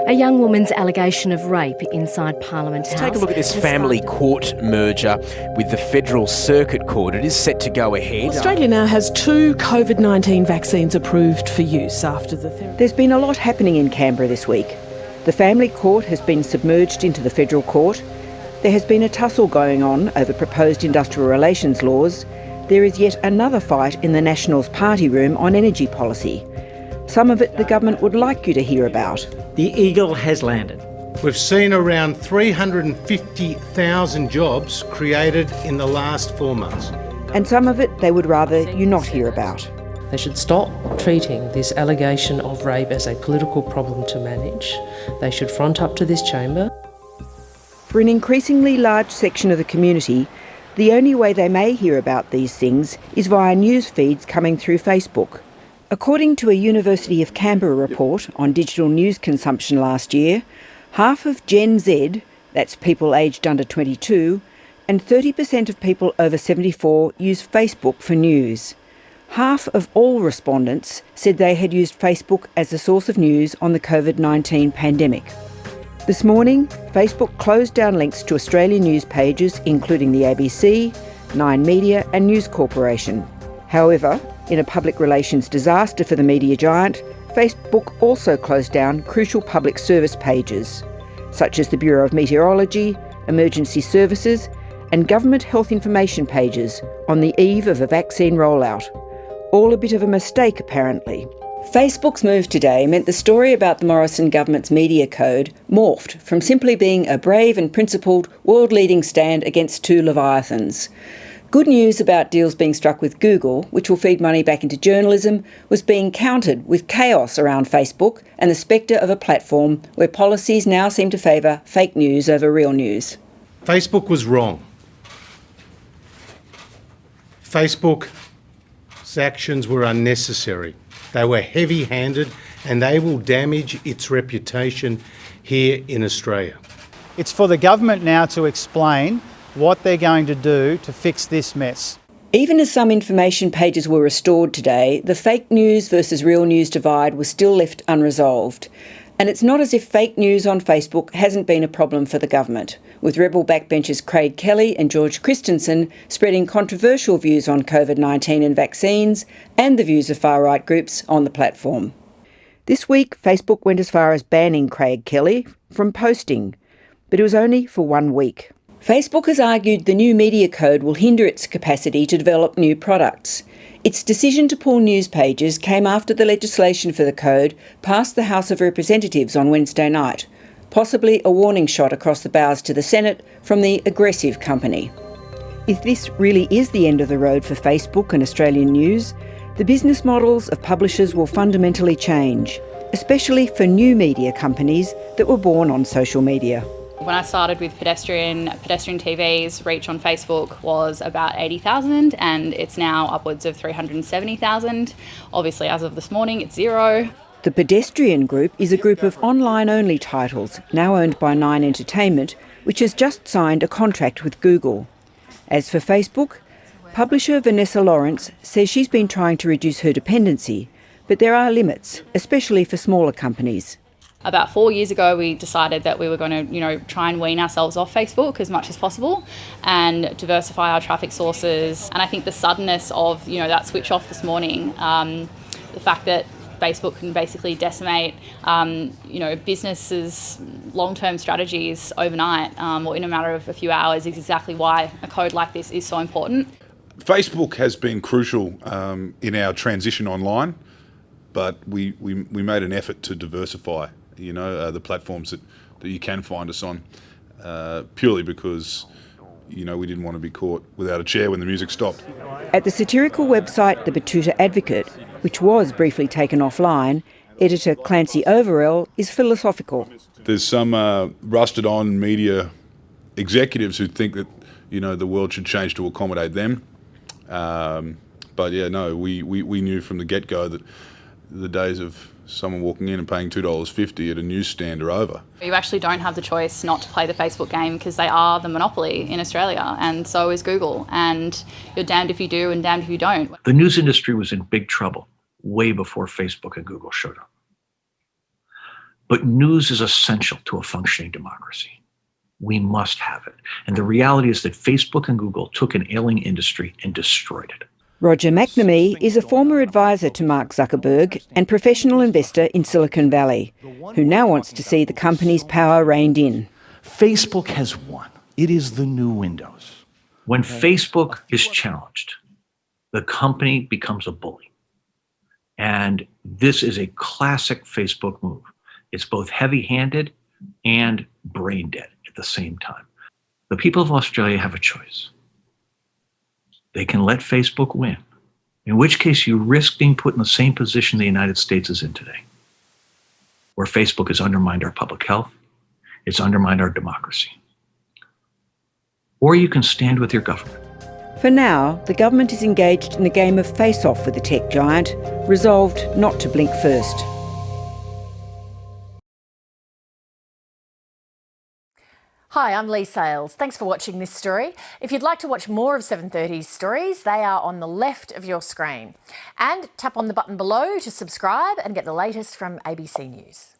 A young woman's allegation of rape inside Parliament House. Let's take a look at this family court merger with the Federal Circuit Court. It is set to go ahead. Australia now has 2 COVID-19 vaccines approved for use after the therapy. There's been a lot happening in Canberra this week. The family court has been submerged into the federal court. There has been a tussle going on over proposed industrial relations laws. There is yet another fight in the Nationals party room on energy policy. Some of it the government would like you to hear about. The Eagle has landed. We've seen around 350,000 jobs created in the last 4 months. And some of it they would rather you not hear about. They should stop treating this allegation of rape as a political problem to manage. They should front up to this chamber. For an increasingly large section of the community, the only way they may hear about these things is via news feeds coming through Facebook. According to a University of Canberra report on digital news consumption last year, half of Gen Z, that's people aged under 22, and 30% of people over 74 use Facebook for news. Half of all respondents said they had used Facebook as a source of news on the COVID-19 pandemic. This morning, Facebook closed down links to Australian news pages, including the ABC, Nine Media and News Corporation. However, in a public relations disaster for the media giant, Facebook also closed down crucial public service pages, such as the Bureau of Meteorology, Emergency Services, and government health information pages on the eve of a vaccine rollout. All a bit of a mistake, apparently. Facebook's move today meant the story about the Morrison government's media code morphed from simply being a brave and principled, world-leading stand against 2 leviathans. Good news about deals being struck with Google, which will feed money back into journalism, was being countered with chaos around Facebook and the spectre of a platform where policies now seem to favour fake news over real news. Facebook was wrong. Facebook's actions were unnecessary. They were heavy-handed and they will damage its reputation here in Australia. It's for the government now to explain what they're going to do to fix this mess. Even as some information pages were restored today, the fake news versus real news divide was still left unresolved. And it's not as if fake news on Facebook hasn't been a problem for the government, with Rebel backbenchers Craig Kelly and George Christensen spreading controversial views on COVID-19 and vaccines and the views of far-right groups on the platform. This week, Facebook went as far as banning Craig Kelly from posting, but it was only for 1 week. Facebook has argued the new media code will hinder its capacity to develop new products. Its decision to pull news pages came after the legislation for the code passed the House of Representatives on Wednesday night, possibly a warning shot across the bows to the Senate from the aggressive company. If this really is the end of the road for Facebook and Australian news, the business models of publishers will fundamentally change, especially for new media companies that were born on social media. When I started with Pedestrian TV's reach on Facebook was about 80,000 and it's now upwards of 370,000. Obviously, as of this morning, it's 0. The Pedestrian Group is a group of online-only titles now owned by Nine Entertainment, which has just signed a contract with Google. As for Facebook, publisher Vanessa Lawrence says she's been trying to reduce her dependency, but there are limits, especially for smaller companies. About 4 years ago, we decided that we were going to, try and wean ourselves off Facebook as much as possible and diversify our traffic sources. And I think the suddenness of, that switch off this morning, the fact that Facebook can basically decimate, businesses' long-term strategies overnight or in a matter of a few hours is exactly why a code like this is so important. Facebook has been crucial in our transition online, but we made an effort to diversify the platforms that you can find us on, purely because, we didn't want to be caught without a chair when the music stopped. At the satirical website The Batuta Advocate, which was briefly taken offline, editor Clancy Overell is philosophical. There's some rusted-on media executives who think that, the world should change to accommodate them. But we knew from the get-go that the days of someone walking in and paying $2.50 at a newsstand are over. You actually don't have the choice not to play the Facebook game because they are the monopoly in Australia, and so is Google, and you're damned if you do and damned if you don't. The news industry was in big trouble way before Facebook and Google showed up. But news is essential to a functioning democracy. We must have it. And the reality is that Facebook and Google took an ailing industry and destroyed it. Roger McNamee is a former advisor to Mark Zuckerberg and professional investor in Silicon Valley, who now wants to see the company's power reined in. Facebook has won. It is the new Windows. When Facebook is challenged, the company becomes a bully. And this is a classic Facebook move. It's both heavy-handed and brain dead at the same time. The people of Australia have a choice. They can let Facebook win, in which case you risk being put in the same position the United States is in today, where Facebook has undermined our public health, it's undermined our democracy. Or you can stand with your government. For now, the government is engaged in a game of face-off with the tech giant, resolved not to blink first. Hi, I'm Lee Sales. Thanks for watching this story. If you'd like to watch more of 730's stories, they are on the left of your screen. And tap on the button below to subscribe and get the latest from ABC News.